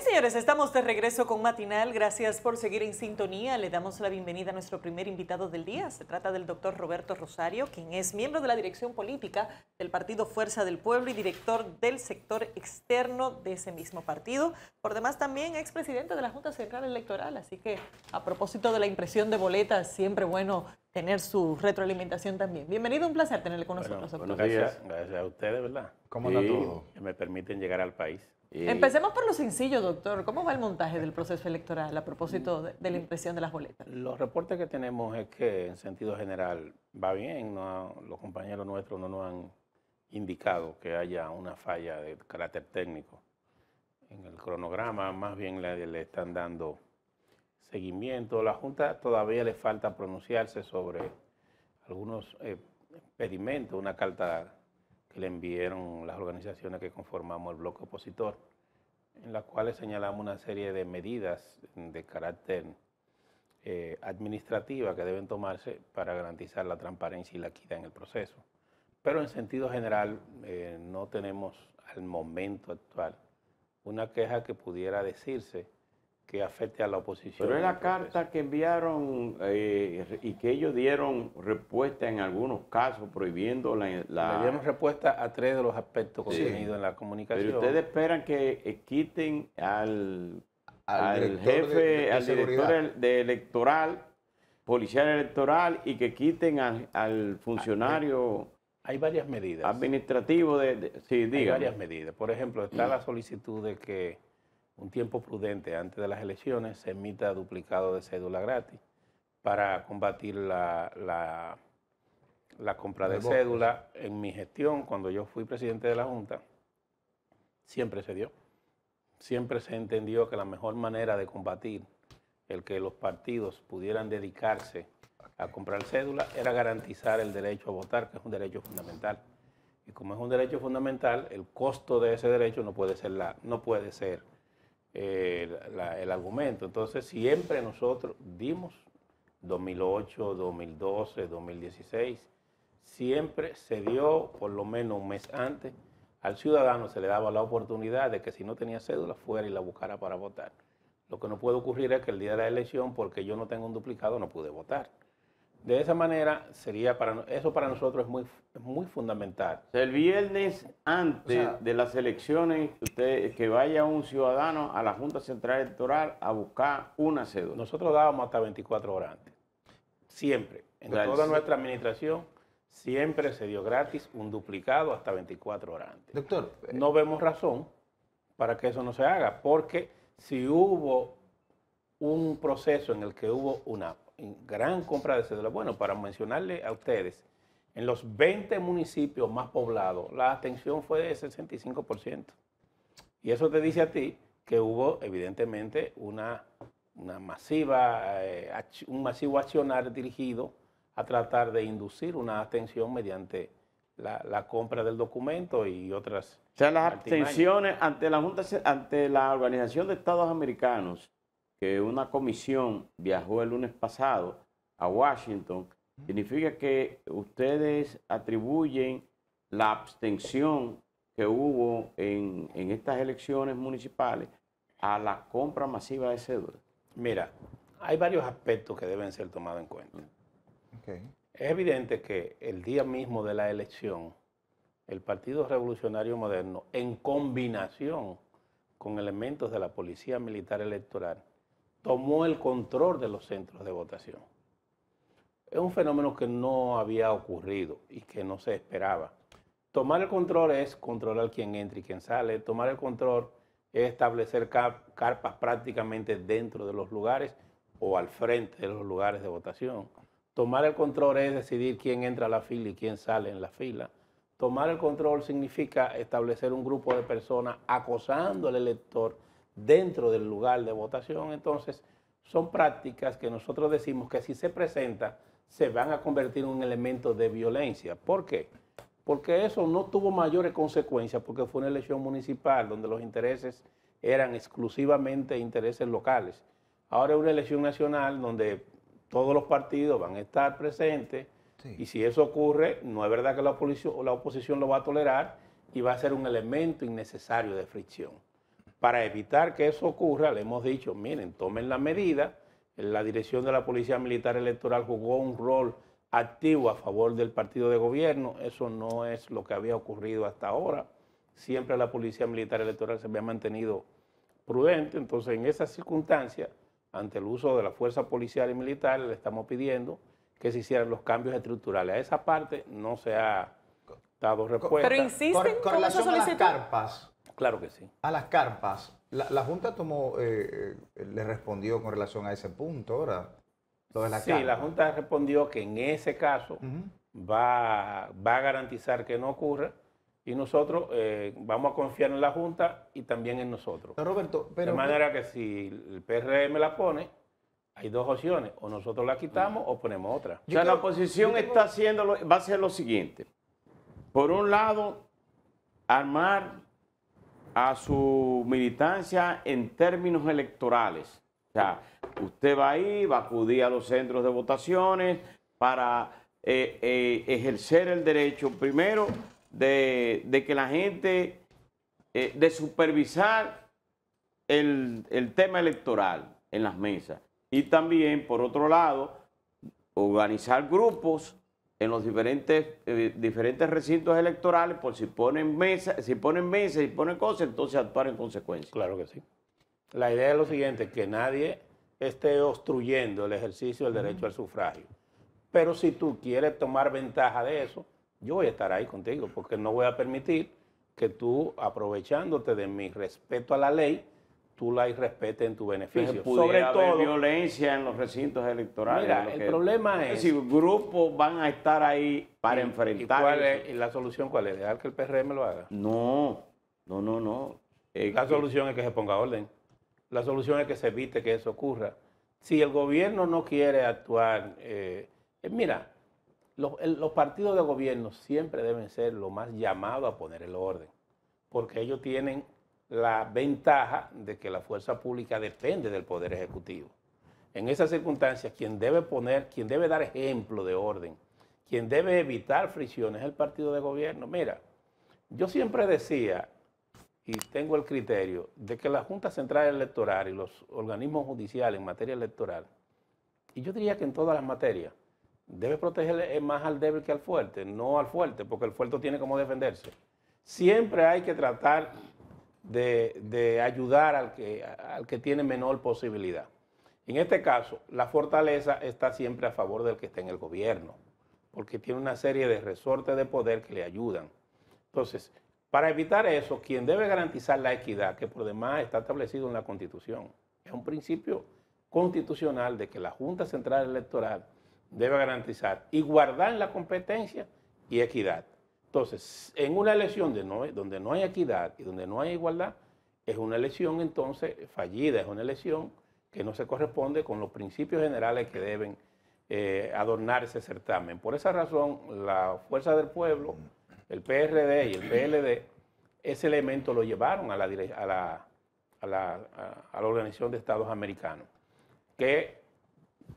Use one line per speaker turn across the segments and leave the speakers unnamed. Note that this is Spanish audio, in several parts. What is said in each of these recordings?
señores, estamos de regreso con Matinal. Gracias por seguir en sintonía. Le damos la bienvenida a nuestro primer invitado del día. Se trata del doctor Roberto Rosario, quien es miembro de la dirección política del Partido Fuerza del Pueblo y director del sector externo de ese mismo partido. Por demás, también expresidente de la Junta Central Electoral. Así que, a propósito de la impresión de boletas, siempre bueno tener su retroalimentación también. Bienvenido, un placer tenerle con nosotros, doctor.
Gracias a ustedes, ¿verdad?
¿Cómo anda todo?
Que me permiten llegar al país.
Empecemos por lo sencillo, doctor. ¿Cómo va el montaje del proceso electoral a propósito de la impresión de las boletas?
Los reportes que tenemos es que, en sentido general, va bien. Los compañeros nuestros no nos han indicado que haya una falla de carácter técnico. En el cronograma, más bien le están dando seguimiento. La Junta todavía le falta pronunciarse sobre algunos pedimentos, una carta que le enviaron las organizaciones que conformamos el bloque opositor, en las cuales señalamos una serie de medidas de carácter administrativa que deben tomarse para garantizar la transparencia y la equidad en el proceso. Pero en sentido general no tenemos al momento actual una queja que pudiera decirse que afecte a la oposición.
Pero es la carta que enviaron y que ellos dieron respuesta en algunos casos prohibiendo la...
Le dieron respuesta a 3 de los aspectos contenidos en la comunicación.
Pero ustedes esperan que quiten al
jefe,
al director de electoral, policial electoral, y que quiten al funcionario...
Hay varias medidas.
Administrativo sí, dígame.
Hay varias medidas. Por ejemplo, está la solicitud de que un tiempo prudente antes de las elecciones se emita duplicado de cédula gratis para combatir la compra de cédula. En mi gestión, cuando yo fui presidente de la Junta, siempre se dio. Siempre se entendió que la mejor manera de combatir el que los partidos pudieran dedicarse a comprar cédula era garantizar el derecho a votar, que es un derecho fundamental. Y como es un derecho fundamental, el costo de ese derecho no puede ser el argumento. Entonces, siempre nosotros dimos, 2008, 2012, 2016, siempre se dio, por lo menos un mes antes, al ciudadano se le daba la oportunidad de que si no tenía cédula, fuera y la buscara para votar. Lo que no puede ocurrir es que el día de la elección, porque yo no tengo un duplicado, no pude votar. De esa manera, eso para nosotros es muy fundamental.
El viernes antes de las elecciones, que vaya un ciudadano a la Junta Central Electoral a buscar una cédula.
Nosotros dábamos hasta 24 horas antes. Siempre. En toda nuestra administración, siempre se dio gratis un duplicado hasta 24 horas antes.
Doctor,
no vemos razón para que eso no se haga, porque si hubo un proceso en el que hubo una gran compra de cédulas, bueno, para mencionarle a ustedes, en los 20 municipios más poblados, la abstención fue de 65%. Y eso te dice a ti que hubo, evidentemente, un masivo accionar dirigido a tratar de inducir una abstención mediante la compra del documento y otras.
O sea, las abstenciones ante la Junta, ante la Organización de Estados Americanos, que una comisión viajó el lunes pasado a Washington, significa que ustedes atribuyen la abstención que hubo en estas elecciones municipales a la compra masiva de cédulas.
Mira, hay varios aspectos que deben ser tomados en cuenta.
Okay.
Es evidente que el día mismo de la elección, el Partido Revolucionario Moderno, en combinación con elementos de la Policía Militar Electoral, tomó el control de los centros de votación. Es un fenómeno que no había ocurrido y que no se esperaba. Tomar el control es controlar quién entra y quién sale. Tomar el control es establecer carpas prácticamente dentro de los lugares o al frente de los lugares de votación. Tomar el control es decidir quién entra a la fila y quién sale en la fila. Tomar el control significa establecer un grupo de personas acosando al elector dentro del lugar de votación. Entonces, son prácticas que nosotros decimos que si se presenta, se van a convertir en un elemento de violencia. ¿Por qué? Porque eso no tuvo mayores consecuencias, porque fue una elección municipal donde los intereses eran exclusivamente intereses locales. Ahora es una elección nacional donde todos los partidos van a estar presentes, sí. Y si eso ocurre, no es verdad que la oposición lo va a tolerar y va a ser un elemento innecesario de fricción. Para evitar que eso ocurra, le hemos dicho, miren, tomen la medida. La dirección de la Policía Militar Electoral jugó un rol activo a favor del partido de gobierno. Eso no es lo que había ocurrido hasta ahora. Siempre la Policía Militar Electoral se había mantenido prudente. Entonces, en esas circunstancias, ante el uso de la fuerza policial y militar, le estamos pidiendo que se hicieran los cambios estructurales. A esa parte no se ha dado respuesta.
Pero insisten
Con
con esa
relación a las
solicitud.
carpas,
Claro que sí.
a las carpas, la Junta le respondió con relación a ese punto, ¿verdad? Lo de la
Sí,
carpa.
la Junta respondió que en ese caso va a garantizar que no ocurra y nosotros vamos a confiar en la Junta y también en nosotros.
Don Roberto, pero
de manera que si el PRM la pone, hay dos opciones, o nosotros la quitamos o ponemos otra.
O sea, la oposición está haciendo, va a hacer lo siguiente. Por un lado, armar a su militancia en términos electorales. O sea, usted va ahí, va a acudir a los centros de votaciones para ejercer el derecho, primero, de que la gente, de supervisar el tema electoral en las mesas. Y también, por otro lado, organizar grupos en los diferentes recintos electorales, por si ponen mesas, y ponen cosas, entonces actuar en consecuencia.
Claro que sí. La idea es lo siguiente, que nadie esté obstruyendo el ejercicio del derecho al sufragio. Pero si tú quieres tomar ventaja de eso, yo voy a estar ahí contigo, porque no voy a permitir que tú, aprovechándote de mi respeto a la ley, tú la irrespetes en tu beneficio.
Sobre todo, violencia en los recintos electorales.
Mira, el problema es...
Si grupos van a estar ahí para enfrentar
¿Y la solución cuál es? ¿Dejar que el PRM lo haga?
No.
La solución es que se ponga orden. La solución es que se evite que eso ocurra. Si el gobierno no quiere actuar... mira, los partidos de gobierno siempre deben ser los más llamados a poner el orden, porque ellos tienen la ventaja de que la fuerza pública depende del Poder Ejecutivo. En esas circunstancias, quien debe dar ejemplo de orden, quien debe evitar fricciones es el partido de gobierno. Mira, yo siempre decía, y tengo el criterio, de que la Junta Central Electoral y los organismos judiciales en materia electoral, y yo diría que en todas las materias, debe proteger más al débil que al fuerte, no al fuerte, porque el fuerte tiene como defenderse. Siempre hay que tratar de ayudar al que tiene menor posibilidad. En este caso, la fortaleza está siempre a favor del que está en el gobierno, porque tiene una serie de resortes de poder que le ayudan. Entonces, para evitar eso, quien debe garantizar la equidad, que por demás está establecido en la Constitución, es un principio constitucional de que la Junta Central Electoral debe garantizar igualdad en la competencia y equidad. Entonces, en una elección donde no hay equidad y donde no hay igualdad, es una elección entonces fallida, es una elección que no se corresponde con los principios generales que deben adornar ese certamen. Por esa razón, la Fuerza del Pueblo, el PRD y el PLD, ese elemento lo llevaron a la Organización de Estados Americanos, que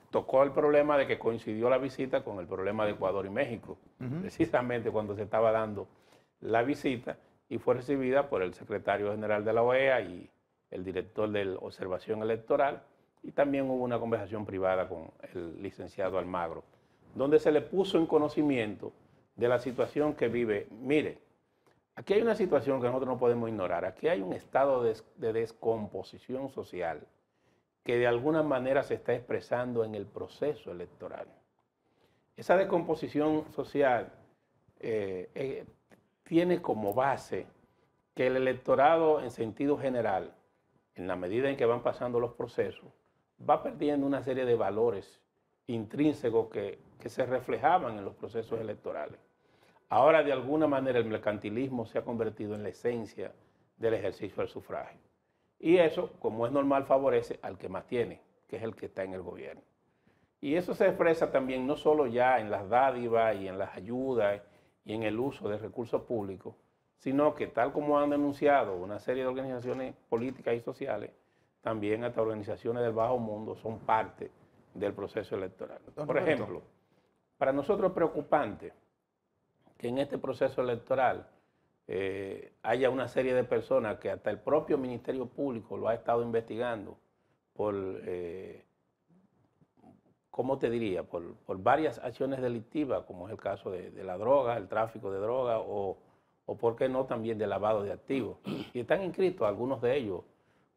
tocó el problema de que coincidió la visita con el problema de Ecuador y México, precisamente cuando se estaba dando la visita, y fue recibida por el secretario general de la OEA y el director de Observación Electoral, y también hubo una conversación privada con el licenciado Almagro, donde se le puso en conocimiento de la situación que vive. Mire, aquí hay una situación que nosotros no podemos ignorar. Aquí hay un estado de descomposición social que de alguna manera se está expresando en el proceso electoral. Esa descomposición social tiene como base que el electorado en sentido general, en la medida en que van pasando los procesos, va perdiendo una serie de valores intrínsecos que se reflejaban en los procesos electorales. Ahora, de alguna manera, el mercantilismo se ha convertido en la esencia del ejercicio del sufragio. Y eso, como es normal, favorece al que más tiene, que es el que está en el gobierno. Y eso se expresa también no solo ya en las dádivas y en las ayudas y en el uso de recursos públicos, sino que tal como han denunciado una serie de organizaciones políticas y sociales, también hasta organizaciones del bajo mundo son parte del proceso electoral. Por ejemplo, para nosotros es preocupante que en este proceso electoral haya una serie de personas que hasta el propio Ministerio Público lo ha estado investigando por, ¿cómo te diría? Por varias acciones delictivas, como es el caso de la droga, el tráfico de droga o por qué no también de lavado de activos. Y están inscritos algunos de ellos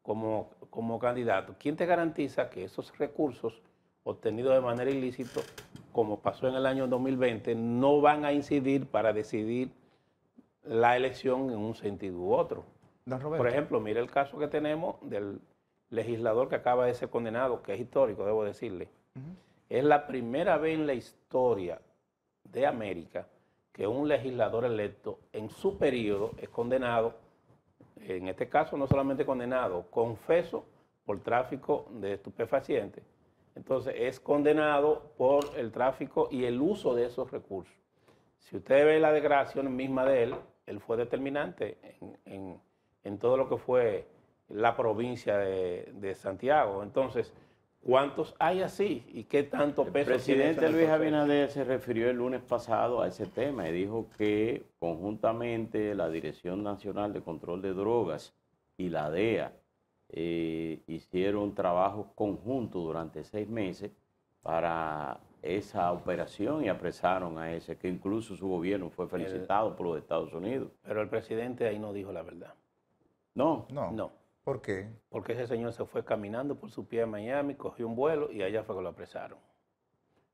como candidatos. ¿Quién te garantiza que esos recursos obtenidos de manera ilícita, como pasó en el año 2020, no van a incidir para decidir la elección en un sentido u otro?
Don Roberto.
Por ejemplo, mire el caso que tenemos del legislador que acaba de ser condenado, que es histórico, debo decirle. Es la primera vez en la historia de América que un legislador electo en su periodo es condenado, en este caso no solamente condenado, confeso por tráfico de estupefacientes. Entonces es condenado por el tráfico y el uso de esos recursos. Si usted ve la declaración misma de él fue determinante en todo lo que fue la provincia de Santiago. Entonces, ¿cuántos hay así? ¿Y qué tanto peso
El
tiene
presidente
eso en el
Luis
proceso?
Abinader se refirió el lunes pasado a ese tema y dijo que conjuntamente la Dirección Nacional de Control de Drogas y la DEA hicieron trabajos conjuntos durante 6 meses para esa operación y apresaron a ese, que incluso su gobierno fue felicitado por los Estados Unidos.
Pero el presidente ahí no dijo la verdad.
No,
No.
No,
¿Por qué?
porque ese señor se fue caminando por su pie a Miami, cogió un vuelo y allá fue que lo apresaron.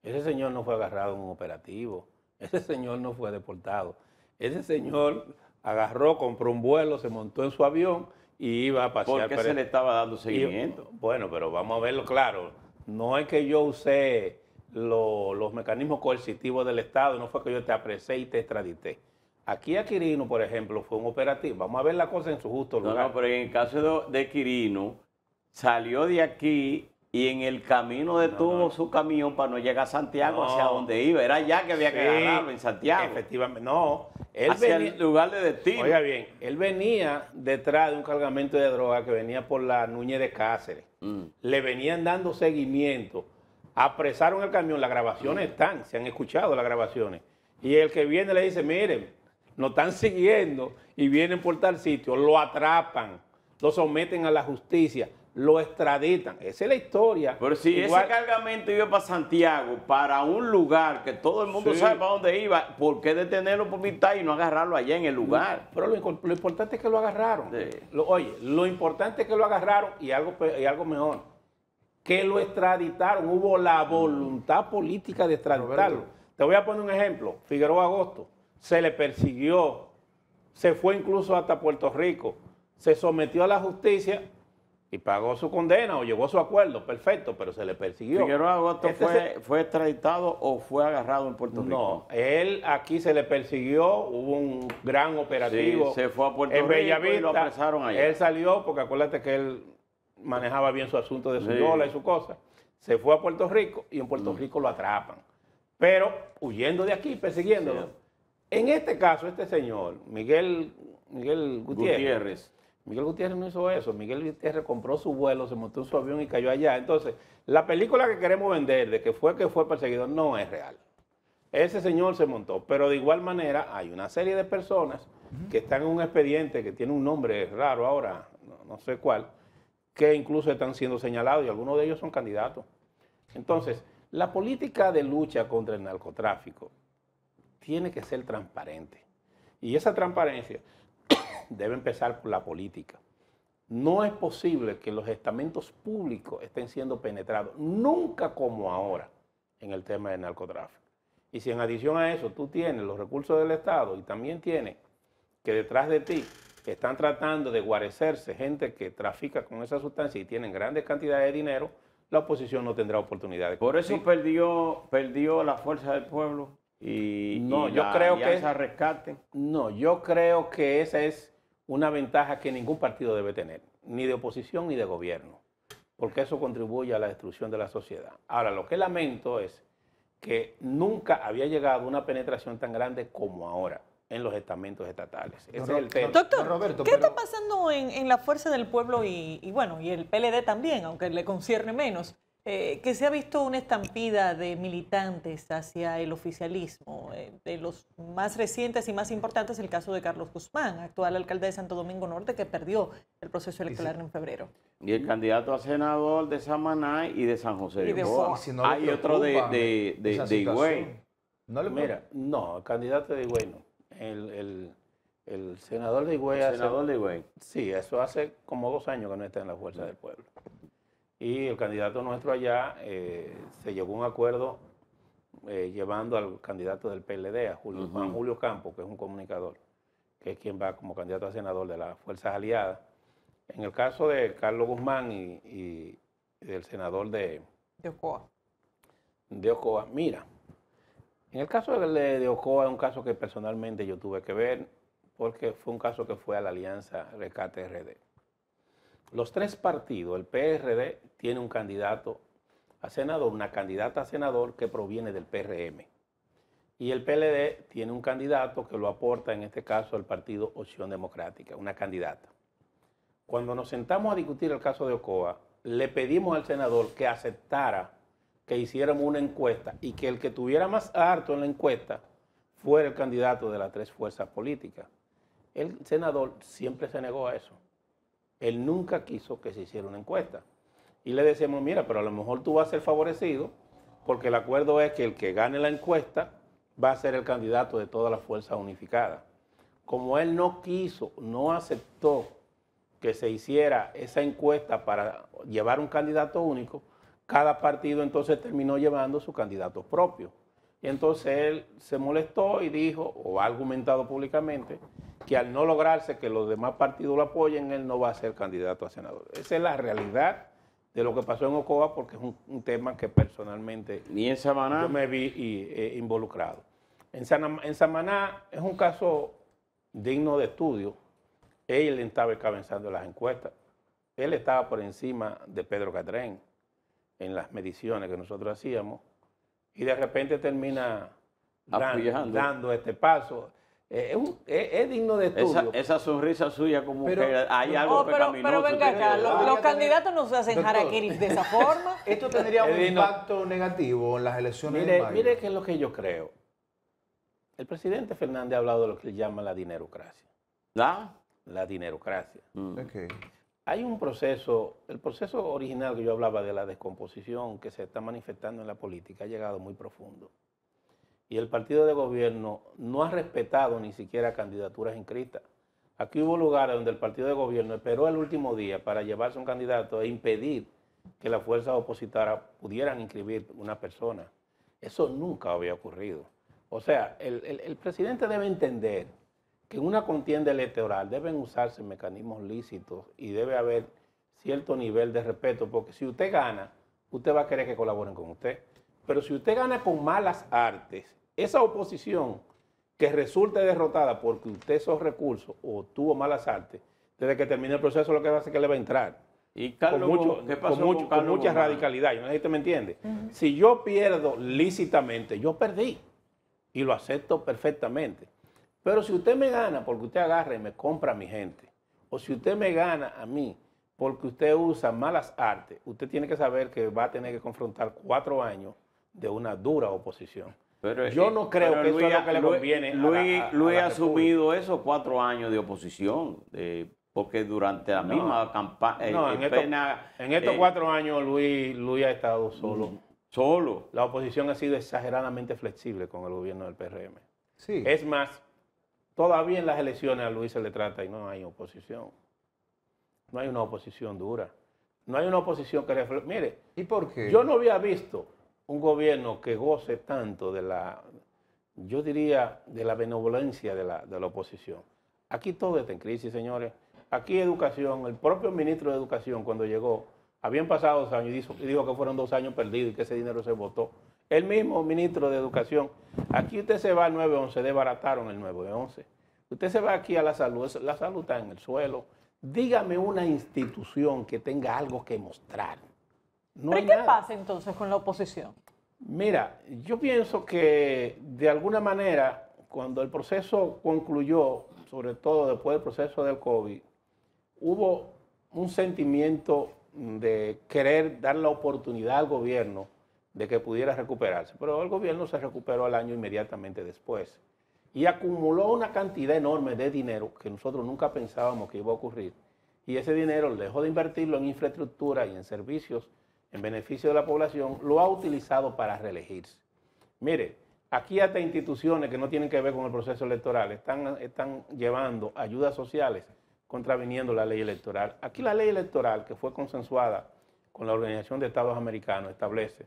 Ese señor no fue agarrado en un operativo, ese señor no fue deportado. Ese señor agarró, compró un vuelo, se montó en su avión y iba a pasear.
¿por qué se le estaba dando seguimiento?
Bueno, pero vamos a verlo claro. No es que yo usé los mecanismos coercitivos del Estado, no fue que yo te apresé y te extradité. Aquí a Quirino, por ejemplo, fue un operativo. Vamos a ver la cosa en su justo lugar.
No, pero en el caso de Quirino, salió de aquí y en el camino detuvo su camión para no llegar a Santiago, hacia donde iba. Era allá que había que agarrarlo, en Santiago.
Efectivamente, no. Él
Hacia
venía,
el lugar de destino.
oiga bien, él venía detrás de un cargamento de droga que venía por la Núñez de Cáceres. Le venían dando seguimiento. Apresaron el camión, las grabaciones están, se han escuchado las grabaciones. Y el que viene le dice, miren, nos están siguiendo y vienen por tal sitio, lo atrapan, lo someten a la justicia, lo extraditan. Esa es la historia.
Pero si
Igual,
ese cargamento iba para Santiago, para un lugar que todo el mundo
Sí.
sabe para dónde iba, ¿por qué detenerlo por mitad y no agarrarlo allá en el lugar?
pero lo importante es que lo agarraron.
Sí.
Oye, lo importante es que lo agarraron y algo mejor, que lo extraditaron. Hubo la voluntad política de extraditarlo.
Roberto.
Te voy a poner un ejemplo. Figueroa Agosto se le persiguió, se fue incluso hasta Puerto Rico, se sometió a la justicia y pagó su condena o llegó a su acuerdo, perfecto, pero se le persiguió.
¿Figueroa Agosto
Este
fue extraditado o fue agarrado en Puerto Rico?
No, él aquí se le persiguió, hubo un gran operativo.
Sí, se fue a Puerto
en
Rico
Bellavista,
y lo apresaron allá.
Él salió porque acuérdate que él manejaba bien su asunto de su
Sí.
dólar y su cosa. Se fue a Puerto Rico y en Puerto Rico lo atrapan. Pero huyendo de aquí, persiguiéndolo.
Sí.
En este caso, este señor, Miguel Gutiérrez. Miguel Gutiérrez no hizo eso. Miguel Gutiérrez compró su vuelo, se montó en su avión y cayó allá. Entonces, la película que queremos vender de que fue perseguido no es real. Ese señor se montó, pero de igual manera hay una serie de personas que están en un expediente que tiene un nombre raro ahora, no sé cuál, que incluso están siendo señalados y algunos de ellos son candidatos. Entonces, la política de lucha contra el narcotráfico tiene que ser transparente. Y esa transparencia debe empezar por la política. No es posible que los estamentos públicos estén siendo penetrados, nunca como ahora, en el tema del narcotráfico. Y si en adición a eso tú tienes los recursos del Estado y también tienes que detrás de ti están tratando de guarecerse gente que trafica con esa sustancia y tienen grandes cantidades de dinero, la oposición no tendrá oportunidad de
Por eso
competir.
perdió la fuerza del pueblo y
yo
la
creo que
Alianza Rescate.
No, yo creo que esa es una ventaja que ningún partido debe tener, ni de oposición ni de gobierno, porque eso contribuye a la destrucción de la sociedad. Ahora, lo que lamento es que nunca había llegado una penetración tan grande como ahora en los estamentos estatales. Ese es el tema.
Doctor,
Don Roberto,
¿qué
pero-
está pasando en la Fuerza del Pueblo y el PLD también, aunque le concierne menos? que se ha visto una estampida de militantes hacia el oficialismo. De los más recientes y más importantes, el caso de Carlos Guzmán, actual alcalde de Santo Domingo Norte, que perdió el proceso electoral en febrero.
Y el candidato a senador de Samaná y de San José
Y
de
de
Ocoa.
Ocoa.
Si no le
Hay otro
preocupa
de
esa
Higüey.
situación, ¿no le
Mira, no, el candidato de Higüey no. El senador de Higüey hace...
Senador de Higüey.
Sí, eso hace como 2 años que no está en la Fuerza del Pueblo. Y el candidato nuestro allá se llegó a un acuerdo llevando al candidato del PLD, a Juan Julio Campos, que es un comunicador, que es quien va como candidato a senador de las Fuerzas Aliadas. En el caso de Carlos Guzmán y del senador de
Ocoa.
Mira, en el caso de Ocoa es un caso que personalmente yo tuve que ver, porque fue un caso que fue a la Alianza Rescate RD. Los 3 partidos, el PRD tiene un candidato a senador, una candidata a senador que proviene del PRM. Y el PLD tiene un candidato que lo aporta, en este caso, el partido Opción Democrática, una candidata. Cuando nos sentamos a discutir el caso de Ocoa, le pedimos al senador que aceptara que hiciéramos una encuesta y que el que tuviera más harto en la encuesta fuera el candidato de las 3 fuerzas políticas. El senador siempre se negó a eso. Él nunca quiso que se hiciera una encuesta. Y le decíamos, mira, pero a lo mejor tú vas a ser favorecido porque el acuerdo es que el que gane la encuesta va a ser el candidato de todas las fuerzas unificadas. Como él no quiso, no aceptó que se hiciera esa encuesta para llevar un candidato único, cada partido entonces terminó llevando su candidato propio. Y entonces él se molestó y dijo, o ha argumentado públicamente, que al no lograrse que los demás partidos lo apoyen, él no va a ser candidato a senador. Esa es la realidad de lo que pasó en Ocoa, porque es un tema que personalmente
¿Y en Samaná?
yo me vi involucrado. En Samaná es un caso digno de estudio. Él estaba encabezando las encuestas. Él estaba por encima de Pedro Catrén en las mediciones que nosotros hacíamos. Y de repente termina dando este paso. Es digno de estudio.
Esa sonrisa suya como
Pero-
que hay algo
pero
pecaminoso.
venga acá,
tiene.
los candidatos no se hacen
Doctor.
harakiri de esa forma.
¿Esto tendría un
Edino,
impacto negativo en las elecciones de mayo?
Mire qué es lo que yo creo. El presidente Fernández ha hablado de lo que él llama la dinerocracia.
¿La?
La dinerocracia.
Ok.
Hay un proceso, el proceso original que yo hablaba de la descomposición que se está manifestando en la política ha llegado muy profundo. Y el partido de gobierno no ha respetado ni siquiera candidaturas inscritas. Aquí hubo lugares donde el partido de gobierno esperó el último día para llevarse un candidato e impedir que las fuerzas opositoras pudieran inscribir una persona. Eso nunca había ocurrido. O sea, el presidente debe entender que en una contienda electoral deben usarse mecanismos lícitos y debe haber cierto nivel de respeto, porque si usted gana, usted va a querer que colaboren con usted. Pero si usted gana con malas artes, esa oposición que resulte derrotada porque usted esos recursos o tuvo malas artes, desde que termine el proceso lo que va a hacer es que le va a entrar.
¿Y Carlos, qué pasó con
Con
Carlos
mucha
Guzmán?
radicalidad. Yo no sé si usted me entiende. Si yo pierdo lícitamente, yo perdí. Y lo acepto perfectamente. Pero si usted me gana porque usted agarra y me compra a mi gente, o si usted me gana a mí porque usted usa malas artes, usted tiene que saber que va a tener que confrontar 4 años de una dura oposición.
Pero,
Yo no creo
pero
que eso es lo que le conviene
Luis
a la
ha asumido esos 4 años de oposición, porque durante la
No.
misma campaña,
No, en estos 4 años Luis ha estado solo.
solo.
La oposición ha sido exageradamente flexible con el gobierno del PRM.
Sí.
Es más, todavía en las elecciones a Luis se le trata y no hay oposición. No hay una oposición dura. No hay una oposición que refleje. Mire,
¿Y por qué?
yo no había visto un gobierno que goce tanto de la, yo diría, de la benevolencia de la oposición. Aquí todo está en crisis, señores. Aquí educación, el propio ministro de Educación cuando llegó, habían pasado 2 años y dijo que fueron 2 años perdidos y que ese dinero se votó. El mismo ministro de Educación, aquí usted se va al 911, desbarataron el 911. Usted se va aquí a la salud está en el suelo. Dígame una institución que tenga algo que mostrar. No
¿Pero
hay
qué
nada.
pasa entonces con la oposición?
Mira, yo pienso que de alguna manera, cuando el proceso concluyó, sobre todo después del proceso del COVID, hubo un sentimiento de querer dar la oportunidad al gobierno de que pudiera recuperarse. Pero el gobierno se recuperó al año inmediatamente después y acumuló una cantidad enorme de dinero que nosotros nunca pensábamos que iba a ocurrir. Y ese dinero, dejó de invertirlo en infraestructura y en servicios en beneficio de la población, lo ha utilizado para reelegirse. Mire, aquí hasta instituciones que no tienen que ver con el proceso electoral están llevando ayudas sociales contraviniendo la ley electoral. Aquí la ley electoral, que fue consensuada con la Organización de Estados Americanos, establece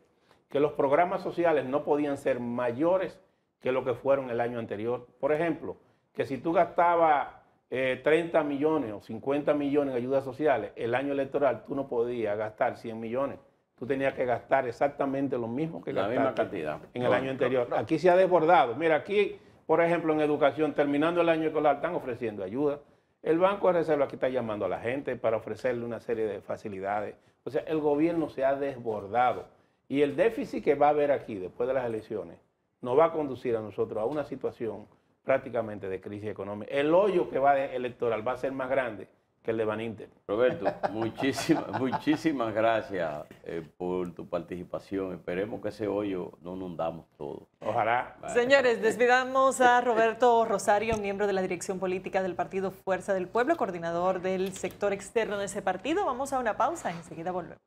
que los programas sociales no podían ser mayores que lo que fueron el año anterior. Por ejemplo, que si tú gastabas 30 millones o 50 millones en ayudas sociales, el año electoral tú no podías gastar 100 millones. Tú tenías que gastar exactamente lo mismo que gastaste en el año anterior. Aquí se ha desbordado. Mira, aquí, por ejemplo, en educación, terminando el año escolar, están ofreciendo ayuda. El Banco de Reserva aquí está llamando a la gente para ofrecerle una serie de facilidades. O sea, el gobierno se ha desbordado. Y el déficit que va a haber aquí después de las elecciones nos va a conducir a nosotros a una situación prácticamente de crisis económica. El hoyo que va electoral va a ser más grande que el de Baninter.
Roberto, muchísimas gracias por tu participación. Esperemos que ese hoyo no nos hundamos todos.
Ojalá.
Señores, despidamos a Roberto Rosario, miembro de la dirección política del partido Fuerza del Pueblo, coordinador del sector externo de ese partido. Vamos a una pausa, enseguida volvemos.